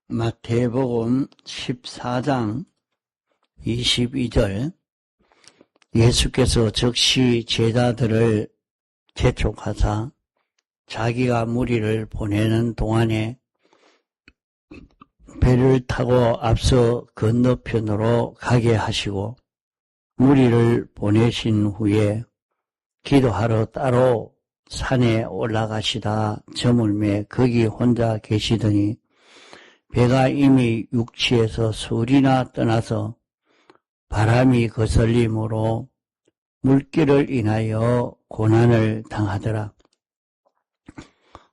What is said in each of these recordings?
마태복음 14장 22절 예수께서 즉시 제자들을 재촉하사 자기가 무리를 보내는 동안에 배를 타고 앞서 건너편으로 가게 하시고 무리를 보내신 후에 기도하러 따로 산에 올라가시다 저물매 거기 혼자 계시더니 배가 이미 육지에서 술이나 떠나서 바람이 거슬림으로 물길을 인하여 고난을 당하더라.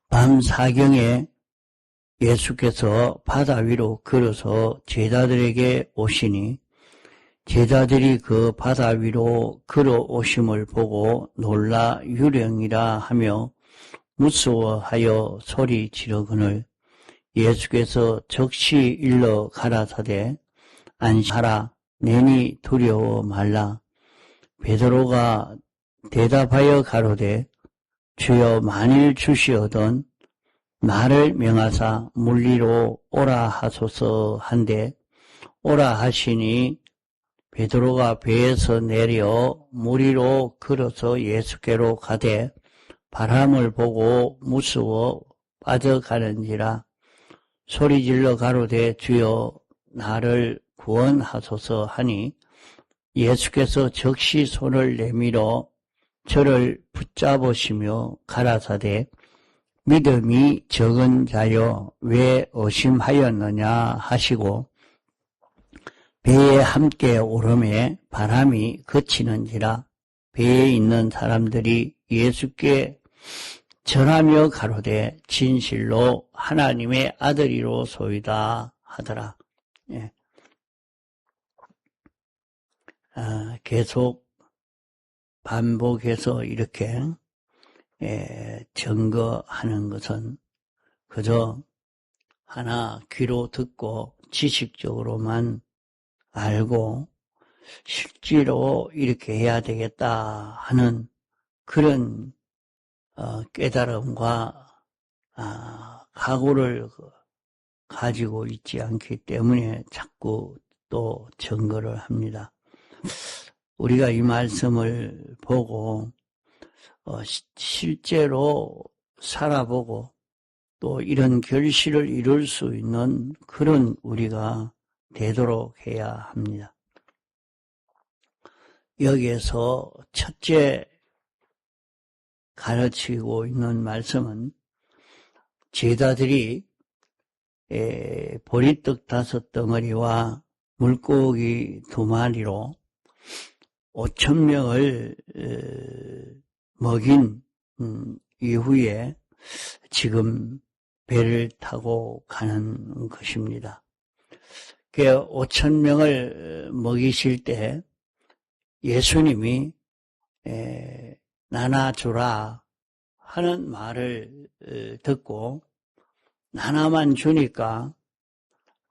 밤 사경에 예수께서 바다 위로 걸어서 제자들에게 오시니 제자들이 그 바다 위로 걸어오심을 보고 놀라 유령이라 하며 무서워하여 소리 지르거늘 예수께서 즉시 일러 가라사대 안심하라 내니 두려워 말라. 베드로가 대답하여 가로되 주여 만일 주시어던 나를 명하사 물리로 오라 하소서 한데 오라 하시니 베드로가 배에서 내려 무리로 걸어서 예수께로 가되 바람을 보고 무서워 빠져가는지라 소리질러 가로되 주여 나를 구원하소서 하니 예수께서 즉시 손을 내밀어 저를 붙잡으시며 가라사대 믿음이 적은 자여 왜 의심하였느냐 하시고 배에 함께 오르매 바람이 그치는지라 배에 있는 사람들이 예수께 전하며 가로되 진실로 하나님의 아들이로소이다 하더라. 예. 계속 반복해서 이렇게 증거하는 것은 그저 하나 귀로 듣고 지식적으로만 알고 실제로 이렇게 해야 되겠다 하는 그런 깨달음과 각오를 가지고 있지 않기 때문에 자꾸 또 증거를 합니다. 우리가 이 말씀을 보고 실제로 살아보고 또 이런 결실을 이룰 수 있는 그런 우리가 되도록 해야 합니다. 여기에서 첫째 가르치고 있는 말씀은 제자들이 보리떡 5덩어리와 물고기 2마리로 5,000명을 먹인 이후에 지금 배를 타고 가는 것입니다. 5,000명을 먹이실 때 예수님이 나눠주라 하는 말을 듣고 하나만 주니까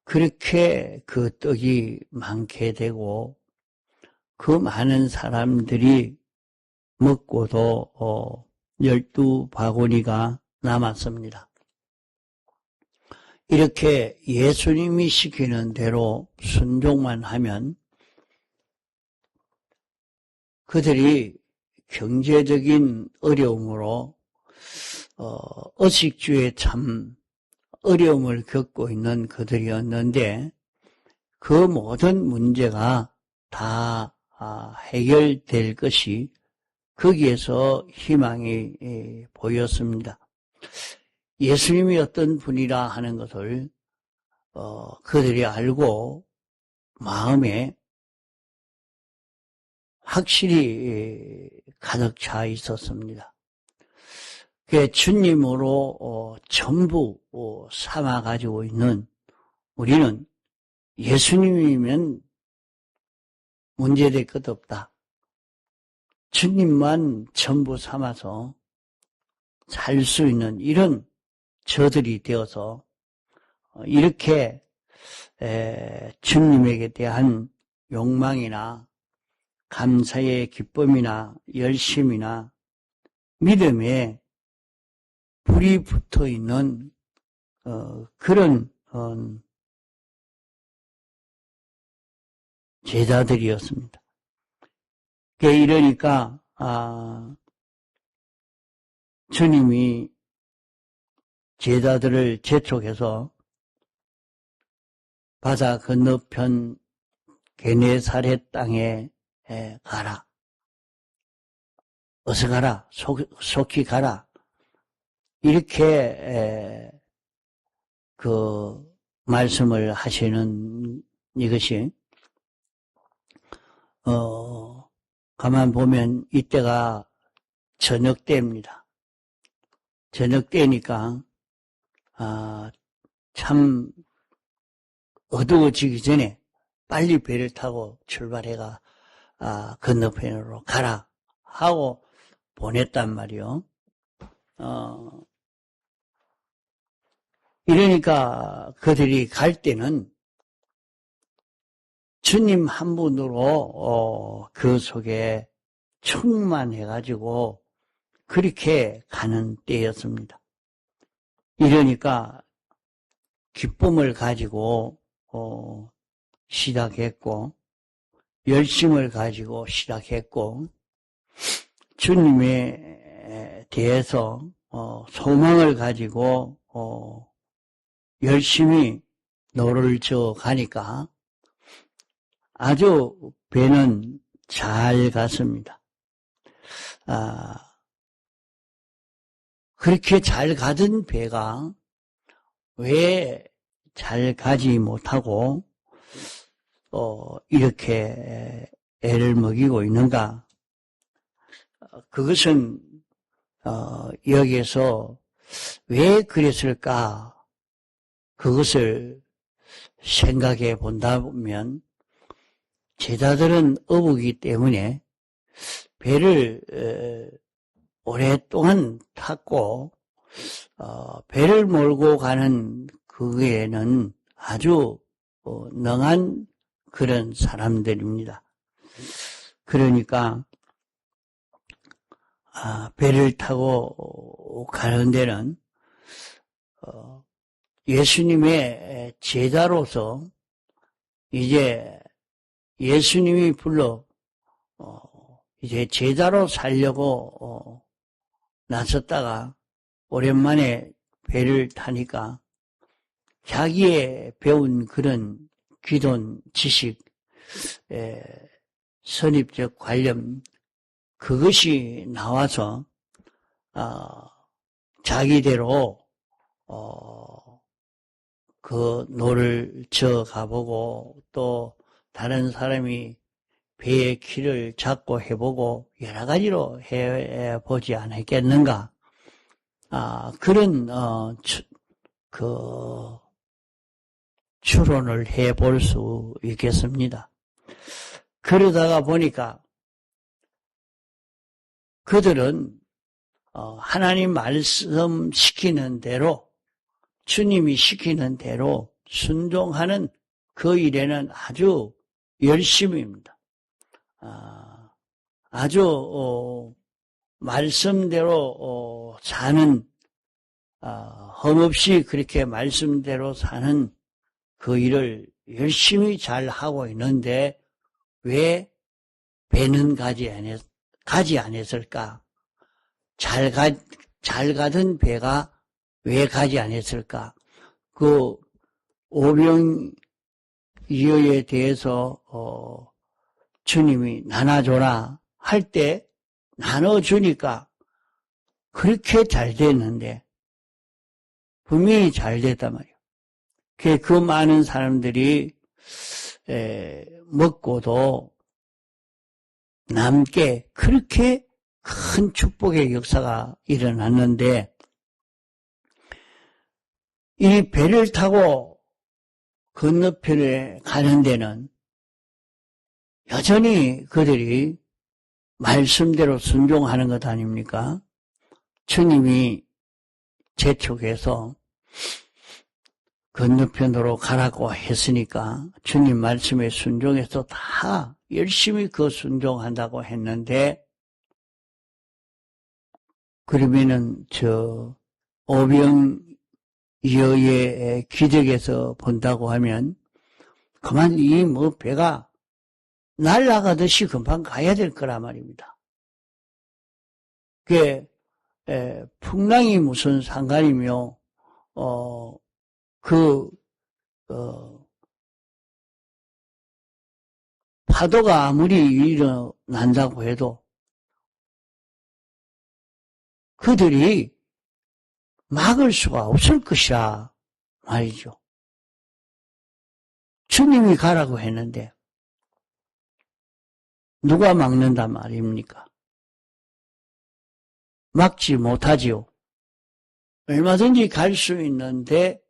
그렇게 그 떡이 많게 되고 그 많은 사람들이 먹고도 12바구니가 남았습니다. 이렇게 예수님이 시키는 대로 순종만 하면 그들이 경제적인 어려움으로 의식주에 참 어려움을 겪고 있는 그들이었는데 그 모든 문제가 다 해결될 것이 거기에서 희망이 보였습니다. 예수님이 어떤 분이라 하는 것을 그들이 알고 마음에 확실히 가득 차 있었습니다. 주님으로 전부 삼아가지고 있는 우리는 예수님이면 문제될 것 없다. 주님만 전부 삼아서 살 수 있는 이런 저들이 되어서 이렇게 주님에게 대한 욕망이나 감사의 기쁨이나 열심이나 믿음에 불이 붙어 있는 그런 제자들이었습니다. 이러니까 주님이 제자들을 재촉해서 바다 건너편 게네사렛 땅에 가라. 어서 가라. 속히 가라. 이렇게 그 말씀을 하시는 이것이 가만 보면 이때가 저녁 때입니다. 저녁 때니까 참 어두워지기 전에 빨리 배를 타고 출발해가 건너편으로 가라 하고 보냈단 말이요. 이러니까 그들이 갈 때는 주님 한 분으로 그 속에 충만해가지고 그렇게 가는 때였습니다. 이러니까 기쁨을 가지고 시작했고 열심을 가지고 시작했고 주님에 대해서 소망을 가지고 열심히 노를 저 가니까 아주 배는 잘 갔습니다. 그렇게 잘 가던 배가 왜 잘 가지 못하고 이렇게 애를 먹이고 있는가? 그것은 여기에서 왜 그랬을까? 그것을 생각해 본다 보면 제자들은 어부기 때문에 배를 오랫동안 탔고 배를 몰고 가는 그에는 아주 능한 그런 사람들입니다. 그러니까 배를 타고 가는 데는 예수님의 제자로서 이제 예수님이 불러 이제 제자로 살려고 나섰다가 오랜만에 배를 타니까 자기의 배운 그런 기존 지식, 선입적 관념 그것이 나와서 자기대로 그 노를 저 가보고 또 다른 사람이 배의 키를 잡고 해보고 여러 가지로 해보지 않았겠는가? 그런 추론을 해볼 수 있겠습니다. 그러다가 보니까 그들은 하나님 말씀 시키는 대로 주님이 시키는 대로 순종하는 그 일에는 아주 열심입니다. 아주 말씀대로 사는 험없이 그렇게 말씀대로 사는 그 일을 열심히 잘 하고 있는데 왜 배는 가지 않았을까? 잘 가던 배가 왜 가지 않았을까? 그 오병이어에 대해서 주님이 나눠줘라 할 때 나눠주니까 그렇게 잘 됐는데 분명히 잘 됐단 말이에요. 그 많은 사람들이 먹고도 남게 그렇게 큰 축복의 역사가 일어났는데 이 배를 타고 건너편에 가는 데는 여전히 그들이 말씀대로 순종하는 것 아닙니까? 주님이 재촉해서 건너편으로 가라고 했으니까 주님 말씀에 순종해서 다 열심히 그 순종한다고 했는데 그러면은 오병이어의 기적에서 본다고 하면 그만 이 배가 날아가듯이 금방 가야 될 거란 말입니다. 그게 풍랑이 무슨 상관이며 파도가 아무리 일어난다고 해도 그들이 막을 수가 없을 것이라 말이죠. 주님이 가라고 했는데 누가 막는단 말입니까? 막지 못하지요. 얼마든지 갈 수 있는데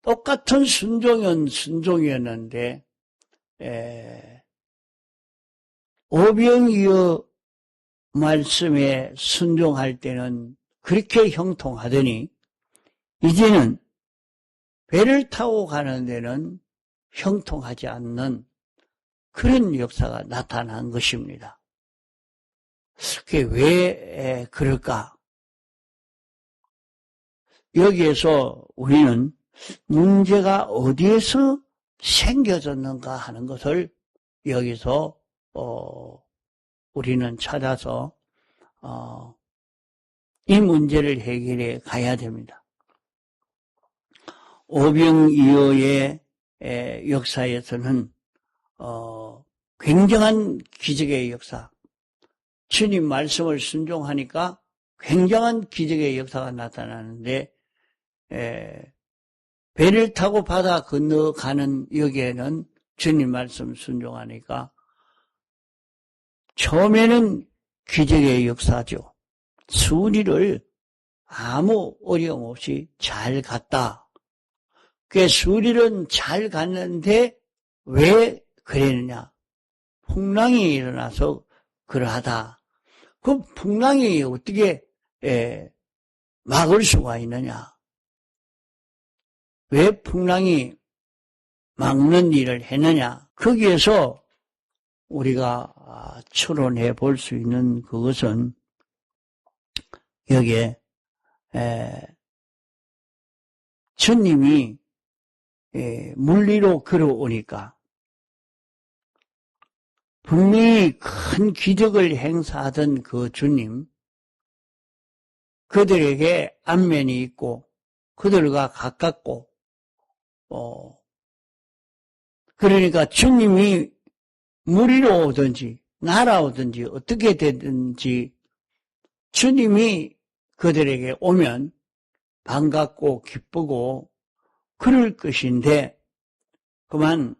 똑같은 순종이었는데 오병이어 말씀에 순종할 때는 그렇게 형통하더니 이제는 배를 타고 가는 데는 형통하지 않는 그런 역사가 나타난 것입니다. 그게 왜 그럴까? 여기에서 우리는 문제가 어디에서 생겨졌는가 하는 것을 여기서 우리는 찾아서 이 문제를 해결해 가야 됩니다. 오병이어의 역사에서는 굉장한 기적의 역사, 주님 말씀을 순종하니까 굉장한 기적의 역사가 나타나는데 배를 타고 바다 건너가는 여기에는 주님 말씀 순종하니까 처음에는 기적의 역사죠. 수리를 아무 어려움 없이 잘 갔다. 그 수리는 잘 갔는데 왜 그랬느냐? 풍랑이 일어나서 그러하다. 그 풍랑이 어떻게 막을 수가 있느냐? 왜 풍랑이 막는 일을 했느냐? 거기에서 우리가 추론해 볼 수 있는 그것은 여기에 주님이 물리로 걸어오니까 분명히 큰 기적을 행사하던 그 주님, 그들에게 안면이 있고 그들과 가깝고 그러니까 주님이 무리로 오든지 날아오든지 어떻게 되든지 주님이 그들에게 오면 반갑고 기쁘고 그럴 것인데 그만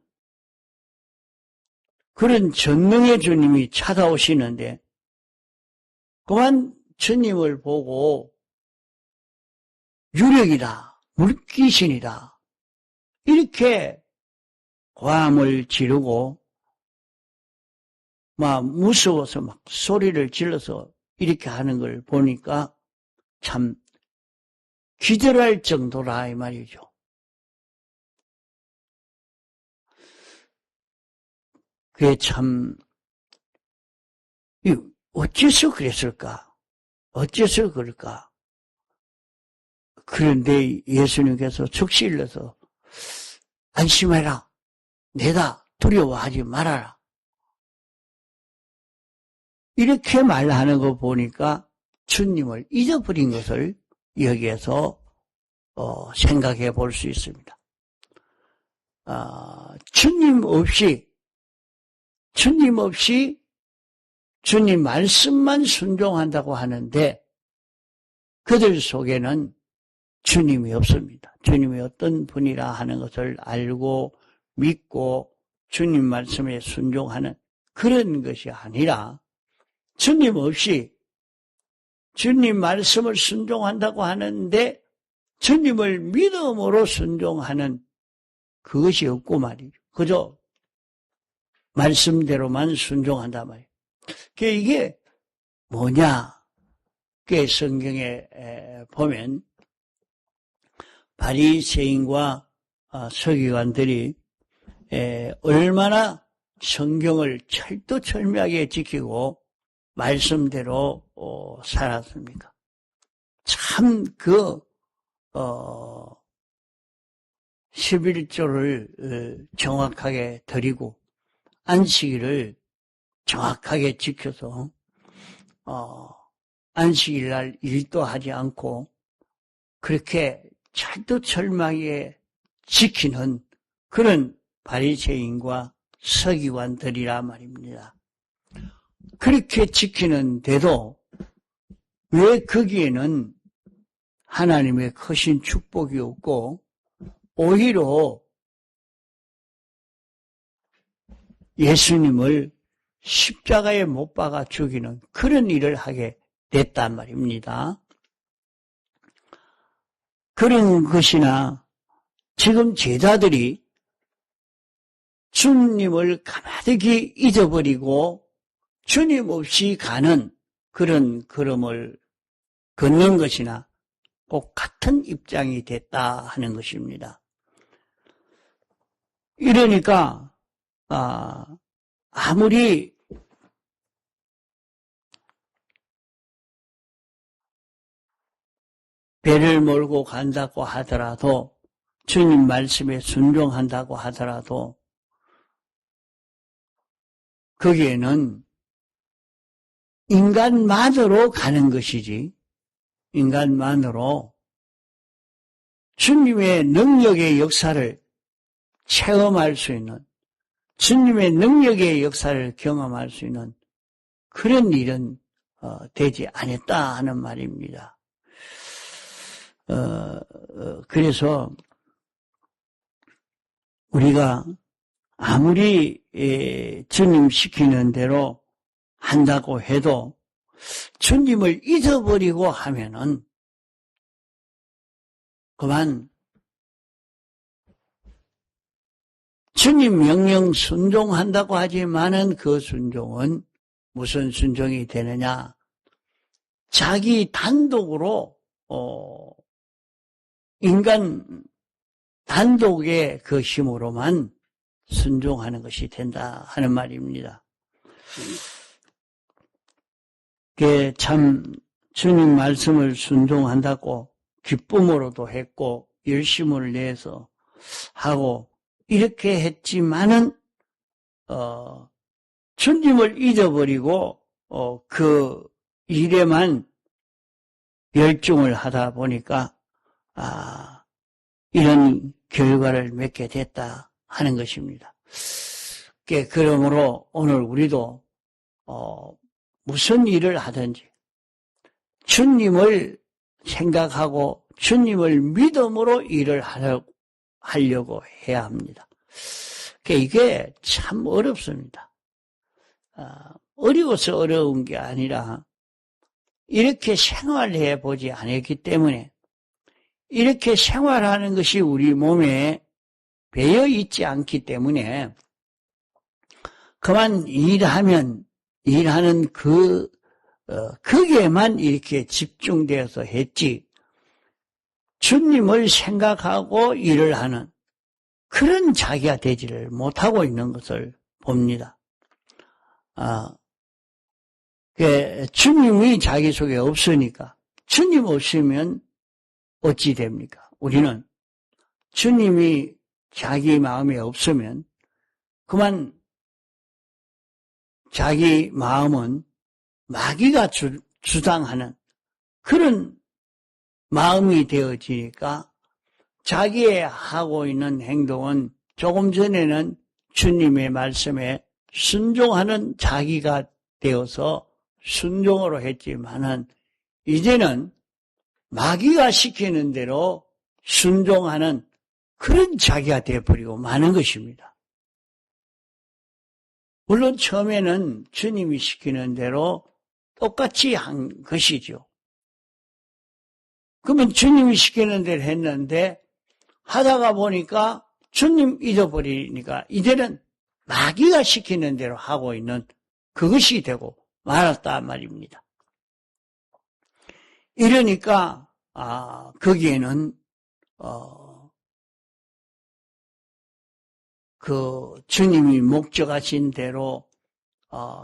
그런 전능의 주님이 찾아오시는데 그만 주님을 보고 유력이다, 물귀신이다 이렇게 고함을 지르고 막 무서워서 막 소리를 질러서 이렇게 하는 걸 보니까 참 기절할 정도라 이 말이죠. 그게 참 어째서 그랬을까? 어째서 그럴까? 그런데 예수님께서 적시일러서 안심해라. 내가 두려워하지 말아라. 이렇게 말하는 거 보니까 주님을 잊어버린 것을 여기에서 생각해 볼 수 있습니다. 주님 없이 주님 말씀만 순종한다고 하는데 그들 속에는 주님이 없습니다. 주님이 어떤 분이라 하는 것을 알고 믿고 주님 말씀에 순종하는 그런 것이 아니라 주님 없이 주님 말씀을 순종한다고 하는데 주님을 믿음으로 순종하는 그것이 없고 말이죠. 그저 말씀대로만 순종한단 말이에요. 이게 뭐냐? 그 성경에 보면 바리새인과 서기관들이 얼마나 성경을 철두철미하게 지키고 말씀대로 살았습니까? 참 11조를 정확하게 드리고 안식일을 정확하게 지켜서 안식일 날 일도 하지 않고 그렇게 철두철미하게 지키는 그런 바리새인과 서기관들이라 말입니다. 그렇게 지키는데도 왜 거기에는 하나님의 크신 축복이 없고 오히려 예수님을 십자가에 못 박아 죽이는 그런 일을 하게 됐단 말입니다. 그런 것이나 지금 제자들이 주님을 가만히 잊어버리고 주님 없이 가는 그런 걸음을 걷는 것이나 꼭 같은 입장이 됐다 하는 것입니다. 이러니까 아무리 배를 몰고 간다고 하더라도 주님 말씀에 순종한다고 하더라도 거기에는 인간만으로 가는 것이지 인간만으로 주님의 능력의 역사를 체험할 수 있는 주님의 능력의 역사를 경험할 수 있는 그런 일은 되지 않았다 하는 말입니다. 그래서 우리가 아무리 주님 시키는 대로 한다고 해도 주님을 잊어버리고 하면은 그만 주님 명령 순종한다고 하지만은 그 순종은 무슨 순종이 되느냐? 자기 단독으로 인간 단독의 그 힘으로만 순종하는 것이 된다 하는 말입니다. 그게 참 주님 말씀을 순종한다고 기쁨으로도 했고 열심을 내서 하고 이렇게 했지만은 주님을 잊어버리고 그 일에만 열중을 하다 보니까 이런 결과를 맺게 됐다 하는 것입니다. 그러므로 오늘 우리도 무슨 일을 하든지 주님을 생각하고 주님을 믿음으로 일을 하려고 해야 합니다. 이게 참 어렵습니다. 어려워서 어려운 게 아니라 이렇게 생활해 보지 않았기 때문에 이렇게 생활하는 것이 우리 몸에 배어 있지 않기 때문에 그만 일하면 일하는 거기에만 이렇게 집중되어서 했지 주님을 생각하고 일을 하는 그런 자기가 되지를 못하고 있는 것을 봅니다. 주님이 자기 속에 없으니까 주님 없으면 어찌 됩니까? 우리는 주님이 자기 마음에 없으면 그만 자기 마음은 마귀가 주장하는 그런 마음이 되어지니까 자기의 하고 있는 행동은 조금 전에는 주님의 말씀에 순종하는 자기가 되어서 순종으로 했지만은 이제는 마귀가 시키는 대로 순종하는 그런 자기가 되어버리고 마는 것입니다. 물론 처음에는 주님이 시키는 대로 똑같이 한 것이죠. 그러면 주님이 시키는 대로 했는데 하다가 보니까 주님 잊어버리니까 이제는 마귀가 시키는 대로 하고 있는 그것이 되고 말았단 말입니다. 이러니까 거기에는 그 주님이 목적하신 대로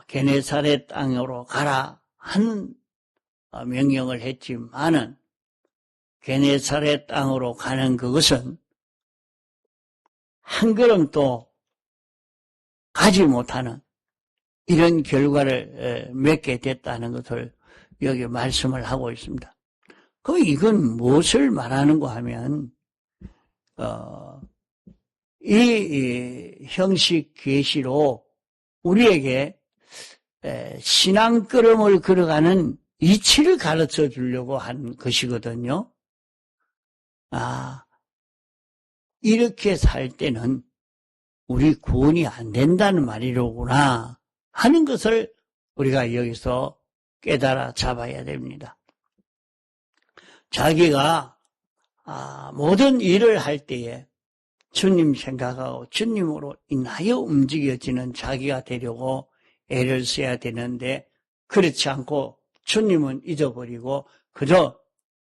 게네사렛 땅으로 가라 하는 명령을 했지만은 게네사렛 땅으로 가는 그것은 한 걸음도 가지 못하는 이런 결과를 맺게 됐다는 것을 여기 말씀을 하고 있습니다. 그럼 이건 무엇을 말하는가 하면 이 형식 계시로 우리에게 신앙 걸음을 걸어가는 이치를 가르쳐 주려고 한 것이거든요. 이렇게 살 때는 우리 구원이 안 된다는 말이로구나 하는 것을 우리가 여기서 깨달아 잡아야 됩니다. 자기가 모든 일을 할 때에 주님 생각하고 주님으로 인하여 움직여지는 자기가 되려고 애를 써야 되는데 그렇지 않고 주님은 잊어버리고 그저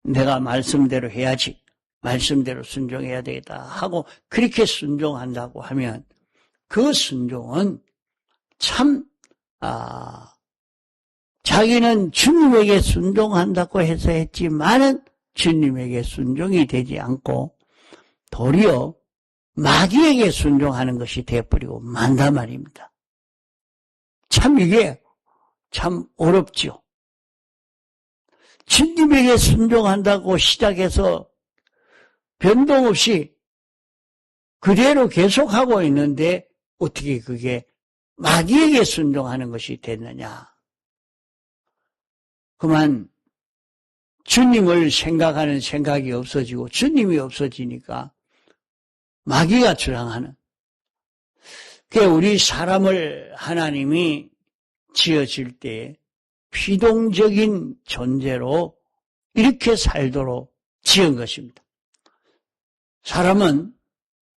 내가 말씀대로 해야지, 말씀대로 순종해야 되겠다 하고 그렇게 순종한다고 하면 그 순종은 참 자기는 주님에게 순종한다고 해서 했지만은 주님에게 순종이 되지 않고 도리어 마귀에게 순종하는 것이 되어버리고 만단 말입니다. 참 이게 참 어렵죠. 주님에게 순종한다고 시작해서 변동 없이 그대로 계속하고 있는데 어떻게 그게 마귀에게 순종하는 것이 됐느냐. 그만 주님을 생각하는 생각이 없어지고 주님이 없어지니까 마귀가 주장하는. 그러니까 우리 사람을 하나님이 지어질 때 피동적인 존재로 이렇게 살도록 지은 것입니다. 사람은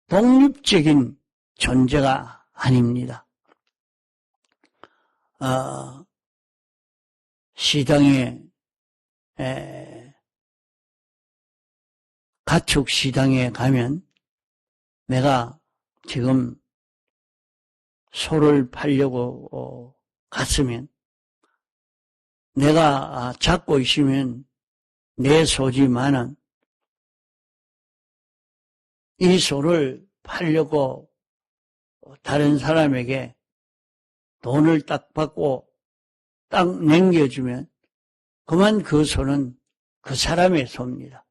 독립적인 존재가 아닙니다. 시장에 가축 시장에 가면 내가 지금 소를 팔려고 갔으면 내가 잡고 있으면 내 소지만은 이 소를 팔려고 다른 사람에게 돈을 딱 받고 딱 남겨주면 그만 그 소는 그 사람의 소입니다.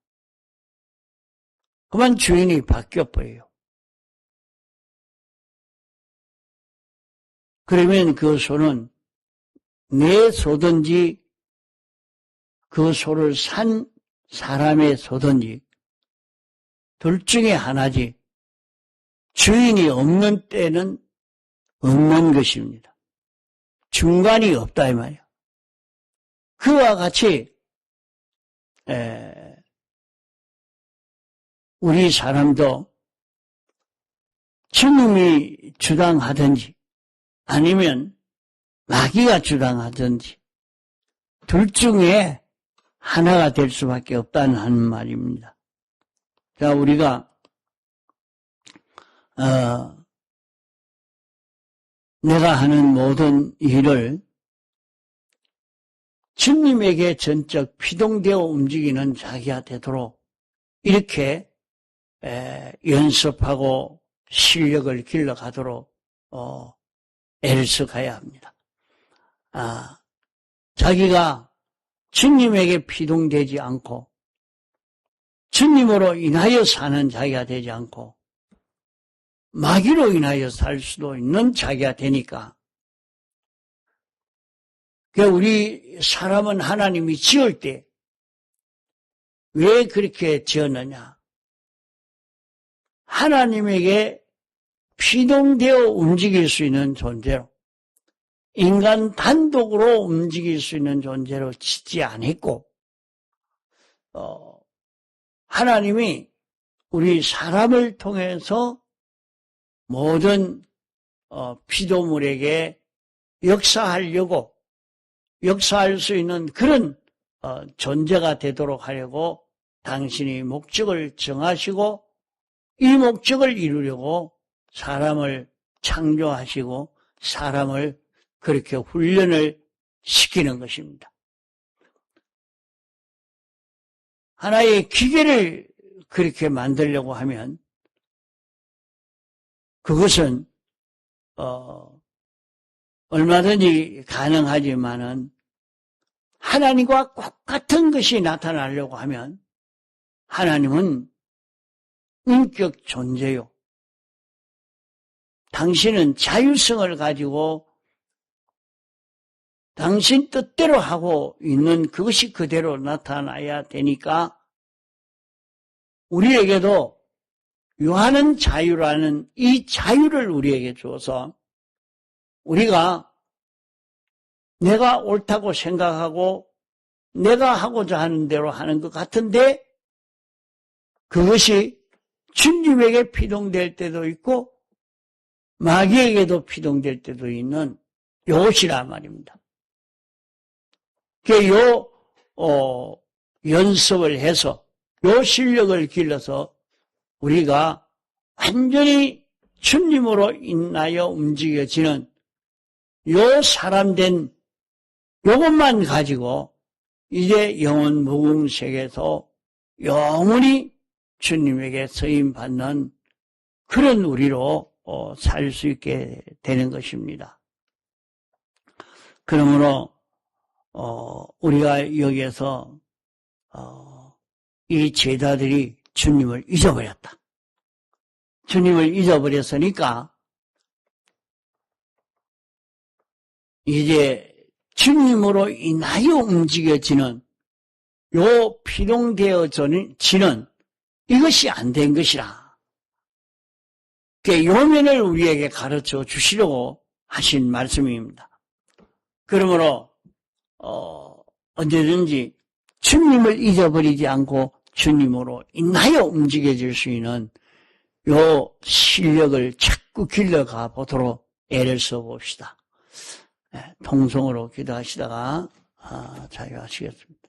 그만 주인이 바뀌어버려요. 그러면 그 소는 내 소든지 그 소를 산 사람의 소든지 둘 중에 하나지 주인이 없는 때는 없는 것입니다. 중간이 없다 이 말이에요. 그와 같이 우리 사람도 주님이 주장하든지 아니면 마귀가 주장하든지 둘 중에 하나가 될 수밖에 없다는 하는 말입니다. 자, 우리가 내가 하는 모든 일을 주님에게 전적 피동되어 움직이는 자기가 되도록 이렇게 연습하고 실력을 길러가도록 애를 써가야 합니다. 자기가 주님에게 피동되지 않고 주님으로 인하여 사는 자기가 되지 않고 마귀로 인하여 살 수도 있는 자기가 되니까 우리 사람은 하나님이 지을 때 왜 그렇게 지었느냐? 하나님에게 피동되어 움직일 수 있는 존재로 인간 단독으로 움직일 수 있는 존재로 짓지 않았고 하나님이 우리 사람을 통해서 모든 피조물에게 역사하려고 역사할 수 있는 그런 존재가 되도록 하려고 당신이 목적을 정하시고 이 목적을 이루려고 사람을 창조하시고 사람을 그렇게 훈련을 시키는 것입니다. 하나의 기계를 그렇게 만들려고 하면 그것은 얼마든지 가능하지만은 하나님과 똑같은 것이 나타나려고 하면 하나님은 인격 존재요. 당신은 자율성을 가지고 당신 뜻대로 하고 있는 그것이 그대로 나타나야 되니까 우리에게도 유하는 자유라는 이 자유를 우리에게 주어서 우리가 내가 옳다고 생각하고 내가 하고자 하는 대로 하는 것 같은데 그것이 주님에게 피동될 때도 있고 마귀에게도 피동될 때도 있는 이것이라 말입니다. 요 연습을 해서 요 실력을 길러서 우리가 완전히 주님으로 인하여 움직여지는 요 사람된 요것만 가지고 이제 영원 무궁색에서 영원히 주님에게 쓰임받는 그런 우리로 살 수 있게 되는 것입니다. 그러므로 우리가 여기에서 이 제자들이 주님을 잊어버렸다. 주님을 잊어버렸으니까 이제 주님으로 인하여 움직여지는 요 피동되어지는 이것이 안 된 것이라. 요 면을 우리에게 가르쳐 주시려고 하신 말씀입니다. 그러므로 언제든지 주님을 잊어버리지 않고 주님으로 인하여 움직여질 수 있는 요 실력을 자꾸 길러가 보도록 애를 써봅시다. 통성으로 기도하시다가 자유하시겠습니다.